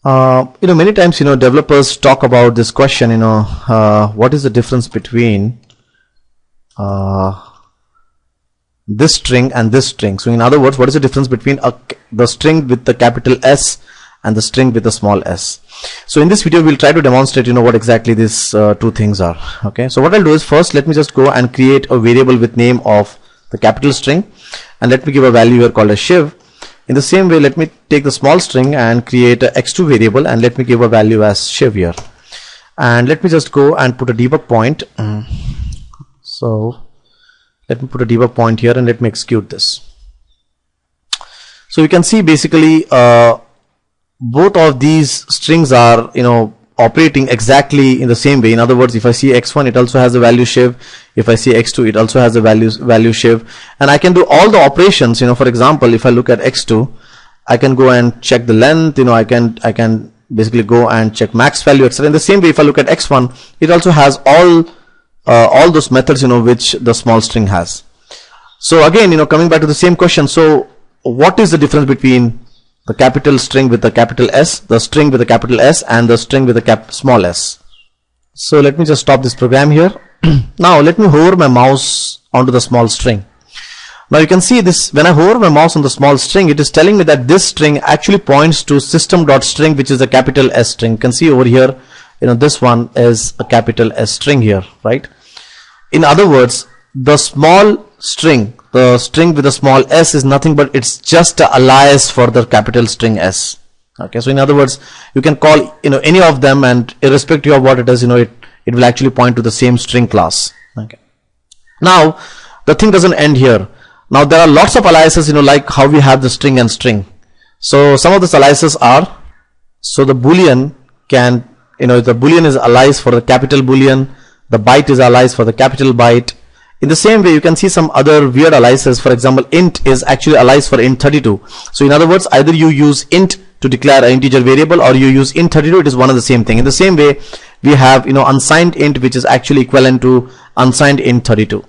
Many times, developers talk about this question, what is the difference between this string and this string. So in other words, what is the difference between the string with the capital S and the string with the small s. So in this video, we'll try to demonstrate, what exactly these two things are. Okay. So what I'll do is, first, let me just go and create a variable with name of the capital string, and let me give a value here called a shiv. In the same way, let me take the small string and create a x2 variable, and let me give a value as shiv here. And let me just go and put a debug point. So let me put a debug point here, and let me execute this. So you can see basically both of these strings are operating exactly in the same way. In other words, if I see x1, it also has a value shiv. If I see x2, it also has a value shiv. And I can do all the operations. For example, if I look at x2, I can go and check the length. I can basically go and check max value, etc. In the same way, if I look at x1, it also has all those methods which the small string has. So again, coming back to the same question. So what is the difference between the capital string with the capital S, the string with the capital S, and the string with the small s? So let me just stop this program here. Now let me hover my mouse onto the small string. Now you can see this, when I hover my mouse on the small string, it is telling me that this string actually points to system.string, which is a capital S string. You can see over here, this one is a capital S string here, right? In other words, the small string, the string with a small s, is nothing but it's just an alias for the capital string S. Okay, so in other words, you can call any of them, and irrespective of what it is, it will actually point to the same string class. Okay. Now the thing doesn't end here. Now there are lots of aliases, like how we have the string and string. So some of these aliases are, so the boolean can, the boolean is alias for the capital boolean, the byte is alias for the capital byte. In the same way, you can see some other weird aliases. For example, int is actually alias for int32. So in other words, either you use int to declare an integer variable, or you use int32. It is one and the same thing. In the same way, we have unsigned int, which is actually equivalent to unsigned int32.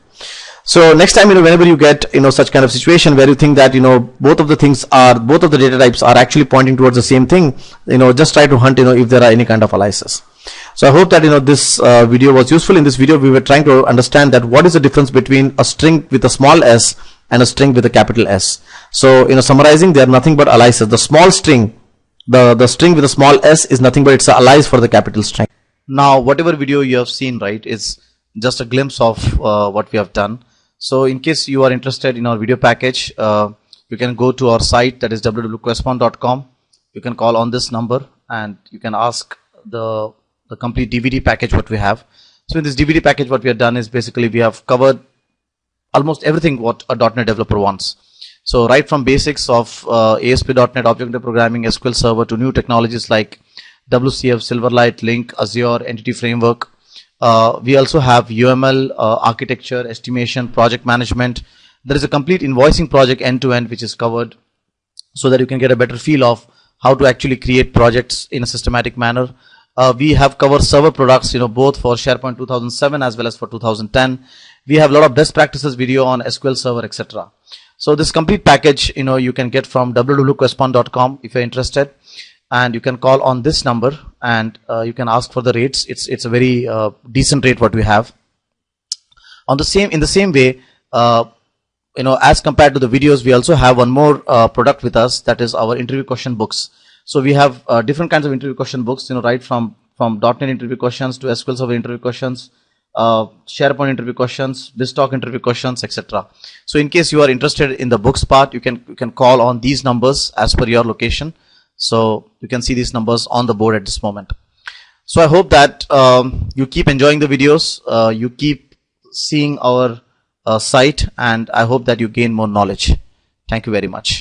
So next time, whenever you get such kind of situation where you think that both of the data types are actually pointing towards the same thing, just try to hunt if there are any kind of aliases. So I hope that this video was useful. In this video, we were trying to understand that what is the difference between a string with a small s and a string with a capital S. So summarizing, they are nothing but aliases. The small string, the string with a small s, is nothing but it's an alias for the capital string. Now whatever video you have seen, right, is just a glimpse of what we have done. So in case you are interested in our video package, you can go to our site, that is www.correspond.com. You can call on this number and you can ask the complete DVD package what we have. So in this DVD package, what we have done is basically we have covered almost everything what a .NET developer wants. So right from basics of ASP.NET, object programming, SQL Server, to new technologies like WCF, Silverlight, Link, Azure, Entity Framework. We also have UML, architecture, estimation, project management. There is a complete invoicing project end-to-end which is covered, so that you can get a better feel of how to actually create projects in a systematic manner. We have covered server products, both for SharePoint 2007 as well as for 2010. We have a lot of best practices video on SQL Server, etc. So this complete package, you can get from www.correspond.com if you're interested, and you can call on this number and you can ask for the rates. It's a very decent rate what we have. In the same way, as compared to the videos, we also have one more product with us, that is our interview question books. So we have different kinds of interview question books, right from .NET interview questions to SQL Server interview questions, SharePoint interview questions, BizTalk interview questions, etc. So in case you are interested in the books part, you can call on these numbers as per your location. So you can see these numbers on the board at this moment. So I hope that you keep enjoying the videos, you keep seeing our site, and I hope that you gain more knowledge. Thank you very much.